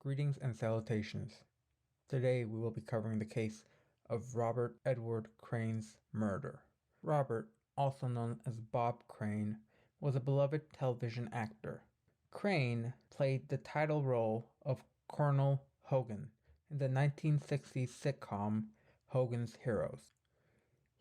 Greetings and salutations. Today we will be covering the case of Robert Edward Crane's murder. Robert, also known as Bob Crane, was a beloved television actor. Crane played the title role of Colonel Hogan in the 1960s sitcom Hogan's Heroes.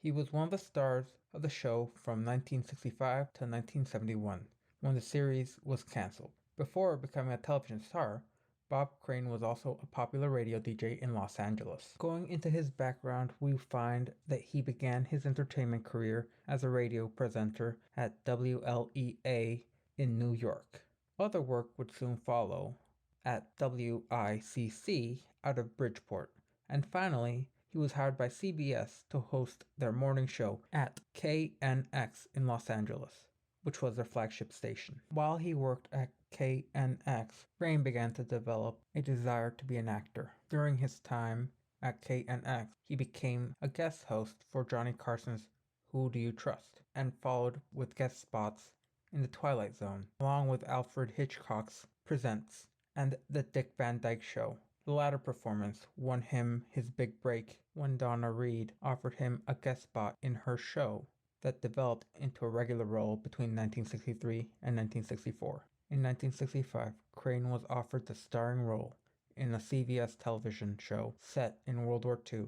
He was one of the stars of the show from 1965 to 1971, when the series was canceled. Before becoming a television star, Bob Crane was also a popular radio DJ in Los Angeles. Going into his background, we find that he began his entertainment career as a radio presenter at WLEA in New York. Other work would soon follow at WICC out of Bridgeport, and finally, he was hired by CBS to host their morning show at KNX in Los Angeles, which was their flagship station. While he worked at KNX, Crane began to develop a desire to be an actor. During his time at KNX, he became a guest host for Johnny Carson's Who Do You Trust? And followed with guest spots in The Twilight Zone, along with Alfred Hitchcock's Presents and The Dick Van Dyke Show. The latter performance won him his big break when Donna Reed offered him a guest spot in her show that developed into a regular role between 1963 and 1964. In 1965, Crane was offered the starring role in a CBS television show set in World War II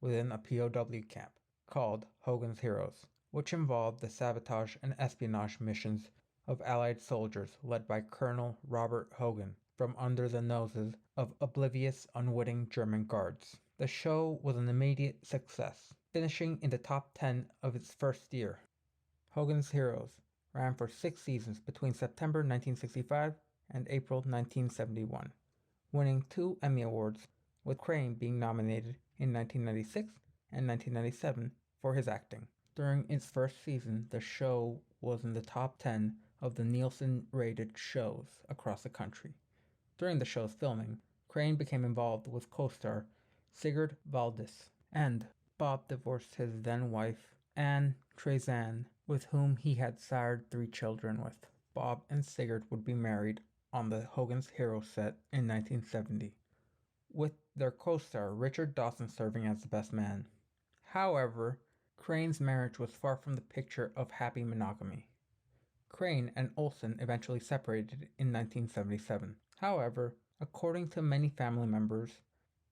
within a POW camp called Hogan's Heroes, which involved the sabotage and espionage missions of Allied soldiers led by Colonel Robert Hogan from under the noses of oblivious, unwitting German guards. The show was an immediate success, finishing in the top 10 of its first year. Hogan's Heroes ran for 6 seasons between September 1965 and April 1971, winning 2 Emmy Awards, with Crane being nominated in 1996 and 1997 for his acting. During its first season, the show was in the top 10 of the Nielsen-rated shows across the country. During the show's filming, Crane became involved with co-star Sigurd Valdis, and Bob divorced his then-wife, Anne Trezan, with whom he had sired 3 children with. Bob and Sigurd would be married on the Hogan's Heroes set in 1970, with their co-star Richard Dawson serving as the best man. However, Crane's marriage was far from the picture of happy monogamy. Crane and Olsen eventually separated in 1977. However, according to many family members,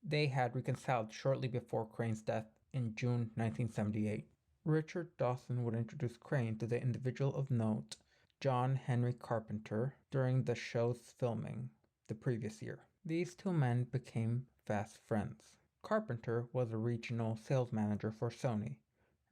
they had reconciled shortly before Crane's death in June 1978. Richard Dawson would introduce Crane to the individual of note, John Henry Carpenter, during the show's filming the previous year. These 2 men became fast friends. Carpenter was a regional sales manager for Sony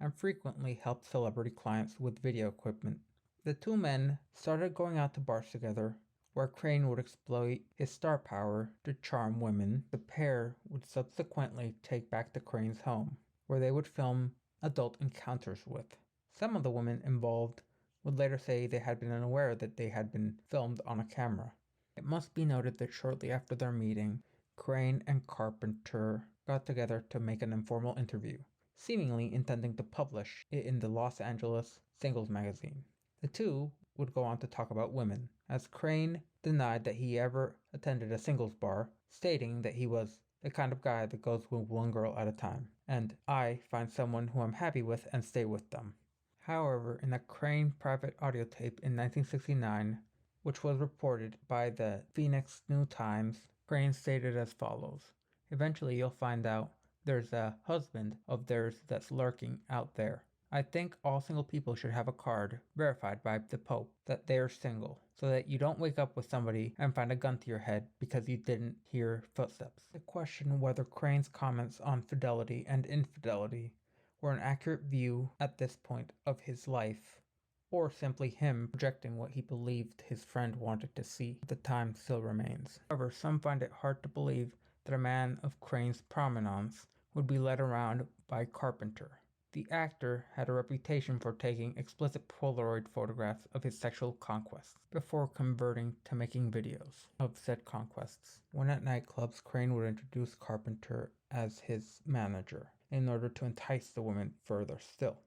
and frequently helped celebrity clients with video equipment. The 2 men started going out to bars together, where Crane would exploit his star power to charm women. The pair would subsequently take back to Crane's home, where they would film adult encounters with. Some of the women involved would later say they had been unaware that they had been filmed on a camera. It must be noted that shortly after their meeting, Crane and Carpenter got together to make an informal interview, seemingly intending to publish it in the Los Angeles Singles magazine. The 2 would go on to talk about women, as Crane denied that he ever attended a singles bar, stating that he was the kind of guy that goes with 1 girl at a time, and I find someone who I'm happy with and stay with them. However, in a Crane private audio tape in 1969, which was reported by the Phoenix New Times, Crane stated as follows: "Eventually you'll find out there's a husband of theirs that's lurking out there. I think all single people should have a card verified by the Pope that they're single, so that you don't wake up with somebody and find a gun to your head because you didn't hear footsteps." The question whether Crane's comments on fidelity and infidelity were an accurate view at this point of his life, or simply him projecting what he believed his friend wanted to see at the time, still remains. However, some find it hard to believe that a man of Crane's prominence would be led around by Carpenter. The actor had a reputation for taking explicit Polaroid photographs of his sexual conquests before converting to making videos of said conquests. When at nightclubs, Crane would introduce Carpenter as his manager in order to entice the women further still.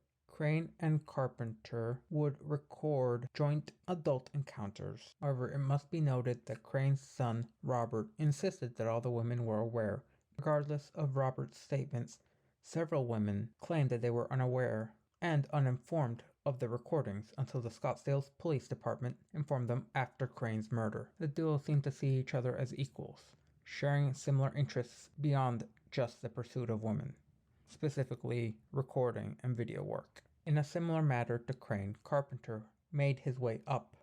Crane and Carpenter would record joint adult encounters. However, it must be noted that Crane's son, Robert, insisted that all the women were aware. Regardless of Robert's statements, several women claimed that they were unaware and uninformed of the recordings until the Scottsdale Police Department informed them after Crane's murder. The duo seemed to see each other as equals, sharing similar interests beyond just the pursuit of women, specifically recording and video work. In a similar manner to Crane, Carpenter made his way up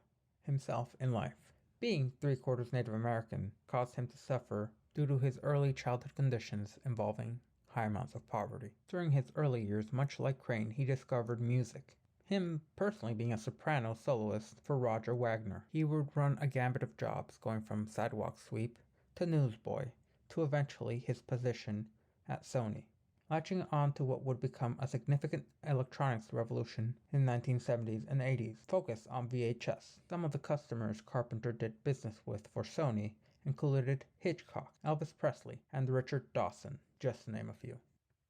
himself in life. Being 3/4 Native American caused him to suffer due to his early childhood conditions involving high amounts of poverty. During his early years, much like Crane, he discovered music, him personally being a soprano soloist for Roger Wagner. He would run a gambit of jobs, going from sidewalk sweep to newsboy to eventually his position at Sony, latching on to what would become a significant electronics revolution in the 1970s and 80s, focused on VHS. Some of the customers Carpenter did business with for Sony included Hitchcock, Elvis Presley, and Richard Dawson, just to name a few.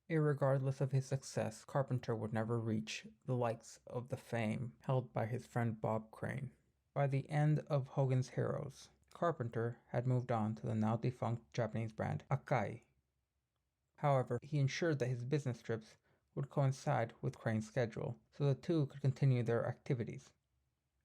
Irregardless of his success, Carpenter would never reach the likes of the fame held by his friend Bob Crane. By the end of Hogan's Heroes, Carpenter had moved on to the now defunct Japanese brand Akai. However, he ensured that his business trips would coincide with Crane's schedule, so the two could continue their activities.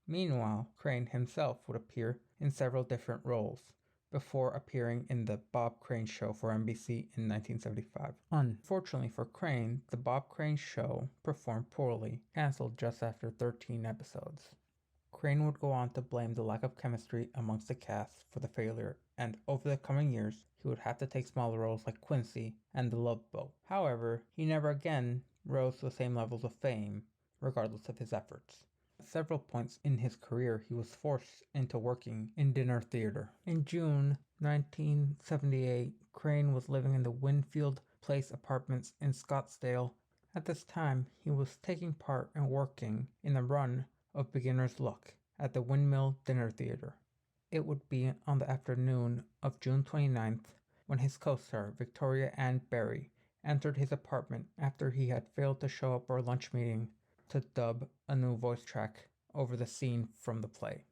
Meanwhile, Crane himself would appear in several different roles, before appearing in the Bob Crane Show for NBC in 1975. Unfortunately for Crane, the Bob Crane Show performed poorly, cancelled just after 13 episodes. Crane would go on to blame the lack of chemistry amongst the cast for the failure, and over the coming years, he would have to take smaller roles like Quincy and The Love Boat. However, he never again rose to the same levels of fame, regardless of his efforts. At several points in his career, he was forced into working in dinner theater. In June 1978, Crane was living in the Winfield Place apartments in Scottsdale. At this time, he was taking part and working in the run of Beginner's Luck at the Windmill Dinner Theater. It would be on the afternoon of June 29th when his co-star, Victoria Ann Berry, entered his apartment after he had failed to show up for a lunch meeting to dub a new voice track over the scene from the play.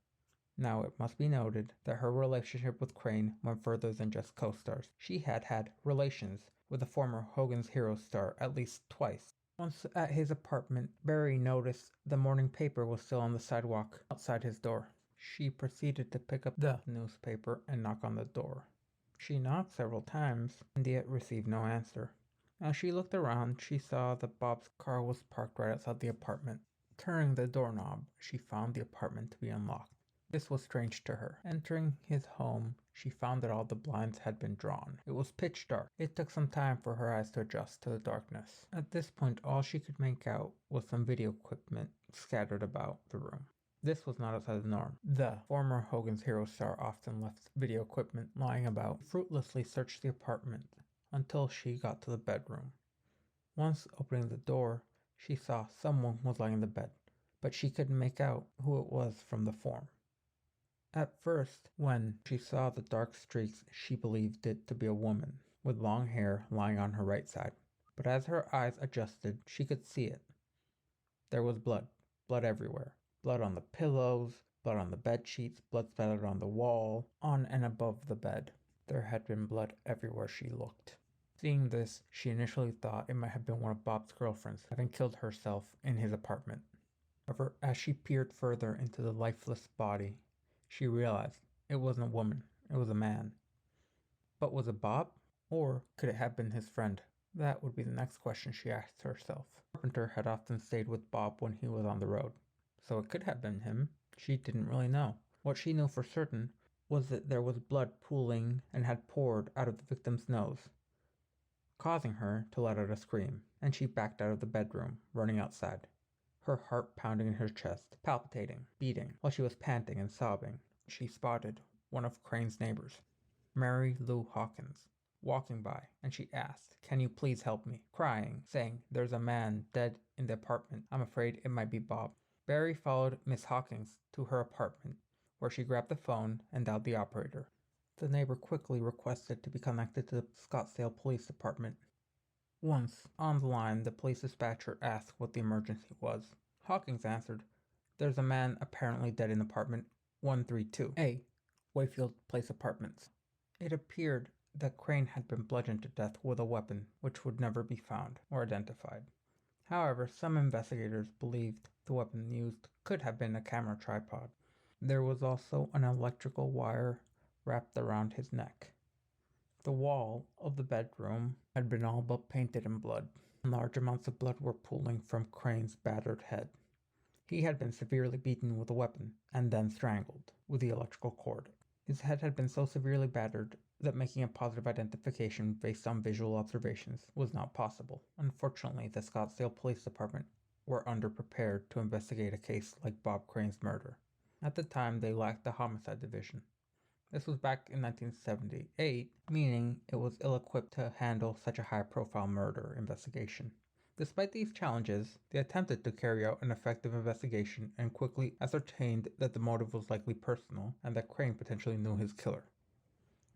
Now, it must be noted that her relationship with Crane went further than just co-stars. She had had relations with the former Hogan's Heroes star at least twice. Once at his apartment, Berry noticed the morning paper was still on the sidewalk outside his door. She proceeded to pick up the newspaper and knock on the door. She knocked several times and yet received no answer. As she looked around, she saw that Bob's car was parked right outside the apartment. Turning the doorknob, she found the apartment to be unlocked. This was strange to her. Entering his home, she found that all the blinds had been drawn. It was pitch dark. It took some time for her eyes to adjust to the darkness. At this point, all she could make out was some video equipment scattered about the room. This was not outside the norm. The former Hogan's Hero star often left video equipment lying about, fruitlessly searched the apartment until she got to the bedroom. Once opening the door, she saw someone was lying in the bed, but she couldn't make out who it was from the form. At first, when she saw the dark streaks, she believed it to be a woman with long hair lying on her right side. But as her eyes adjusted, she could see it. There was blood everywhere. Blood on the pillows, blood on the bed sheets, blood splattered on the wall, on and above the bed. There had been blood everywhere she looked. Seeing this, she initially thought it might have been one of Bob's girlfriends having killed herself in his apartment. However, as she peered further into the lifeless body, she realized it wasn't a woman, it was a man. But was it Bob? Or could it have been his friend? That would be the next question she asked herself. Carpenter had often stayed with Bob when he was on the road, so it could have been him. She didn't really know. What she knew for certain was that there was blood pooling and had poured out of the victim's nose, causing her to let out a scream, and she backed out of the bedroom, running outside, her heart pounding in her chest, palpitating, beating, while she was panting and sobbing. She spotted one of Crane's neighbors, Mary Lou Hawkins, walking by, and she asked, "Can you please help me?" crying, saying, "There's a man dead in the apartment. I'm afraid it might be Bob." Barry followed Miss Hawkins to her apartment, where she grabbed the phone and dialed the operator. The neighbor quickly requested to be connected to the Scottsdale Police Department. Once on the line, the police dispatcher asked what the emergency was. Hawkins answered, "There's a man apparently dead in apartment 132A, Wayfield Place Apartments." It appeared that Crane had been bludgeoned to death with a weapon which would never be found or identified. However, some investigators believed the weapon used could have been a camera tripod. There was also an electrical wire wrapped around his neck. The wall of the bedroom had been all but painted in blood. Large amounts of blood were pooling from Crane's battered head. He had been severely beaten with a weapon and then strangled with the electrical cord. His head had been so severely battered that making a positive identification based on visual observations was not possible. Unfortunately, the Scottsdale Police Department were underprepared to investigate a case like Bob Crane's murder. At the time, they lacked the homicide division. This was back in 1978, meaning it was ill-equipped to handle such a high-profile murder investigation. Despite these challenges, they attempted to carry out an effective investigation and quickly ascertained that the motive was likely personal and that Crane potentially knew his killer.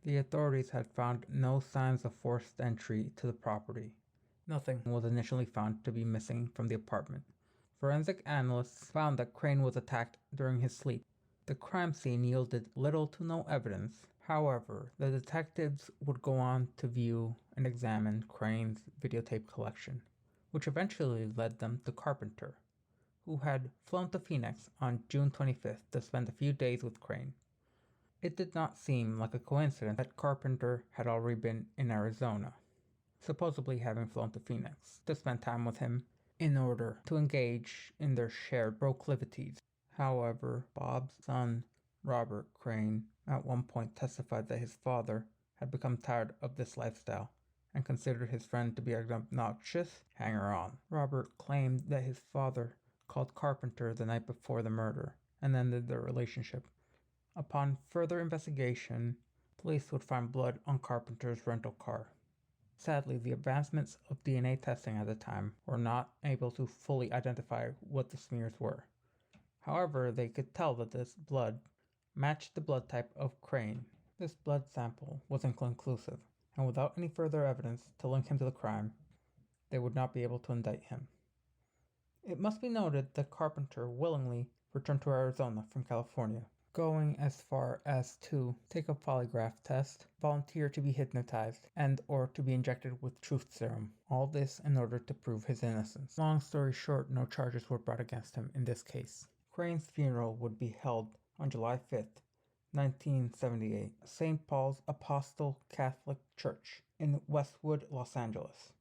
The authorities had found no signs of forced entry to the property. Nothing was initially found to be missing from the apartment. Forensic analysts found that Crane was attacked during his sleep. The crime scene yielded little to no evidence. However, the detectives would go on to view and examine Crane's videotape collection, which eventually led them to Carpenter, who had flown to Phoenix on June 25th to spend a few days with Crane. It did not seem like a coincidence that Carpenter had already been in Arizona, supposedly having flown to Phoenix to spend time with him in order to engage in their shared proclivities. However, Bob's son, Robert Crane, at one point testified that his father had become tired of this lifestyle and considered his friend to be an obnoxious hanger-on. Robert claimed that his father called Carpenter the night before the murder and ended their relationship. Upon further investigation, police would find blood on Carpenter's rental car. Sadly, the advancements of DNA testing at the time were not able to fully identify what the smears were. However, they could tell that this blood matched the blood type of Crane. This blood sample was inconclusive, and without any further evidence to link him to the crime, they would not be able to indict him. It must be noted that Carpenter willingly returned to Arizona from California, going as far as to take a polygraph test, volunteer to be hypnotized, and or to be injected with truth serum. All this in order to prove his innocence. Long story short, no charges were brought against him in this case. Crane's funeral would be held on July 5th, 1978, at St. Paul's Apostle Catholic Church in Westwood, Los Angeles.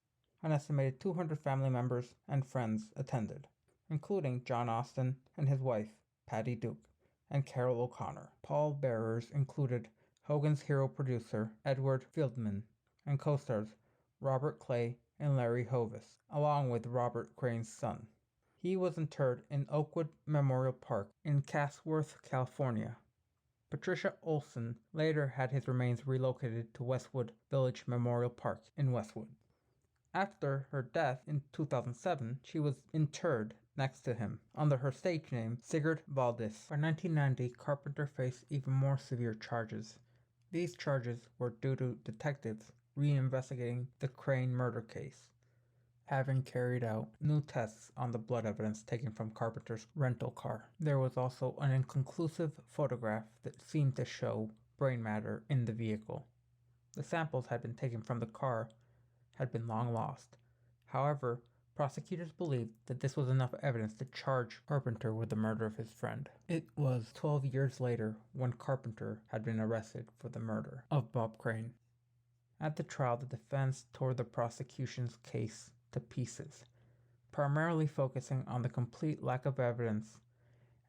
An estimated 200 family members and friends attended, including John Austin and his wife, Patty Duke, and Carol O'Connor. Pallbearers included Hogan's hero producer, Edward Fieldman, and co-stars Robert Clay and Larry Hovis, along with Robert Crane's son. He was interred in Oakwood Memorial Park in Chatsworth, California. Patricia Olson later had his remains relocated to Westwood Village Memorial Park in Westwood. After her death in 2007, she was interred next to him under her stage name Sigurd Valdis. By 1990, Carpenter faced even more severe charges. These charges were due to detectives reinvestigating the Crane murder case, having carried out new tests on the blood evidence taken from Carpenter's rental car. There was also an inconclusive photograph that seemed to show brain matter in the vehicle. The samples had been taken from the car had been long lost. However, prosecutors believed that this was enough evidence to charge Carpenter with the murder of his friend. It was 12 years later when Carpenter had been arrested for the murder of Bob Crane. At the trial, the defense tore the prosecution's case to pieces, primarily focusing on the complete lack of evidence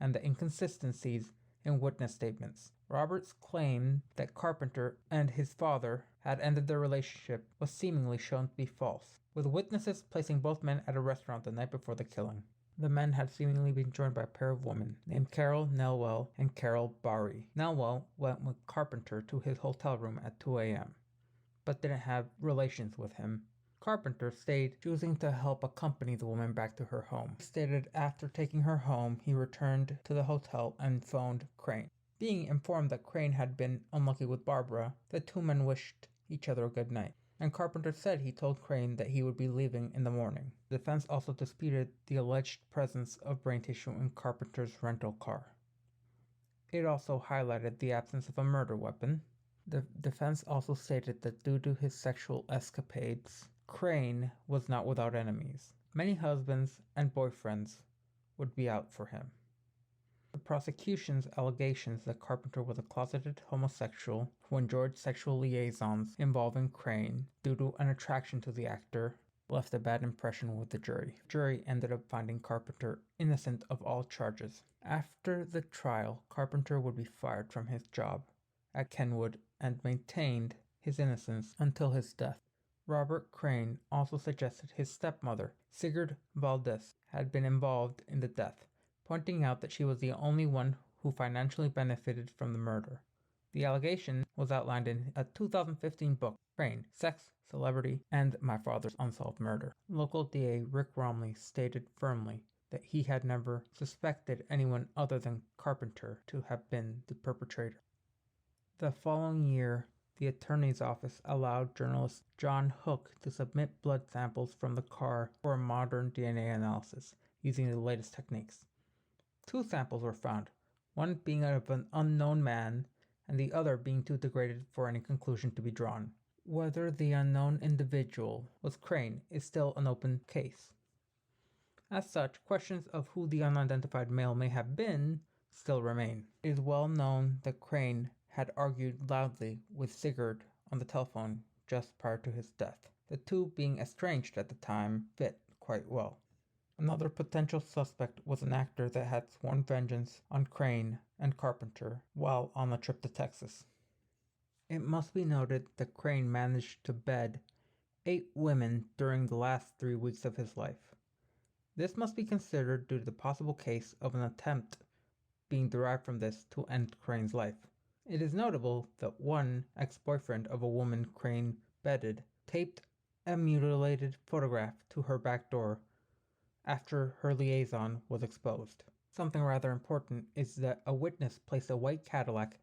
and the inconsistencies in witness statements. Roberts claimed that Carpenter and his father had ended their relationship was seemingly shown to be false, with witnesses placing both men at a restaurant the night before the killing. The men had seemingly been joined by a pair of women named Carol Nelwell and Carol Barry. Nelwell went with Carpenter to his hotel room at 2 a.m., but didn't have relations with him. Carpenter stayed, choosing to help accompany the woman back to her home. He stated after taking her home, he returned to the hotel and phoned Crane. Being informed that Crane had been unlucky with Barbara, the two men wished each other a good night. and Carpenter said he told Crane that he would be leaving in the morning. The defense also disputed the alleged presence of brain tissue in Carpenter's rental car. It also highlighted the absence of a murder weapon. The defense also stated that due to his sexual escapades, Crane was not without enemies. Many husbands and boyfriends would be out for him. The prosecution's allegations that Carpenter was a closeted homosexual who enjoyed sexual liaisons involving Crane due to an attraction to the actor left a bad impression with the jury. The jury ended up finding Carpenter innocent of all charges. After the trial, Carpenter would be fired from his job at Kenwood and maintained his innocence until his death. Robert Crane also suggested his stepmother, Sigrid Valdez, had been involved in the death, pointing out that she was the only one who financially benefited from the murder. The allegation was outlined in a 2015 book, Crane, Sex, Celebrity, and My Father's Unsolved Murder. Local DA Rick Romley stated firmly that he had never suspected anyone other than Carpenter to have been the perpetrator. The following year, the attorney's office allowed journalist John Hook to submit blood samples from the car for a modern DNA analysis using the latest techniques. 2 samples were found, one being of an unknown man and the other being too degraded for any conclusion to be drawn. Whether the unknown individual was Crane is still an open case. As such, questions of who the unidentified male may have been still remain. It is well known that Crane had argued loudly with Sigurd on the telephone just prior to his death. The two being estranged at the time fit quite well. Another potential suspect was an actor that had sworn vengeance on Crane and Carpenter while on a trip to Texas. It must be noted that Crane managed to bed 8 women during the last 3 weeks of his life. This must be considered due to the possible case of an attempt being derived from this to end Crane's life. It is notable that one ex-boyfriend of a woman Crane bedded taped a mutilated photograph to her back door after her liaison was exposed. Something rather important is that a witness placed a white Cadillac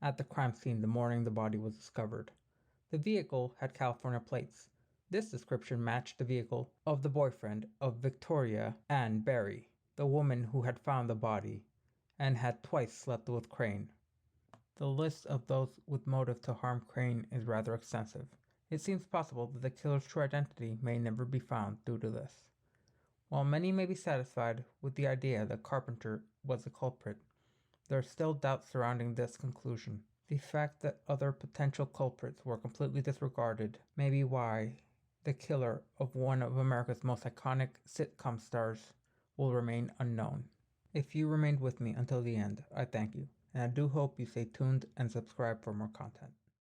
at the crime scene the morning the body was discovered. The vehicle had California plates. This description matched the vehicle of the boyfriend of Victoria Ann Berry, the woman who had found the body and had twice slept with Crane. The list of those with motive to harm Crane is rather extensive. It seems possible that the killer's true identity may never be found due to this. While many may be satisfied with the idea that Carpenter was the culprit, there are still doubts surrounding this conclusion. The fact that other potential culprits were completely disregarded may be why the killer of one of America's most iconic sitcom stars will remain unknown. If you remained with me until the end, I thank you, and I do hope you stay tuned and subscribe for more content.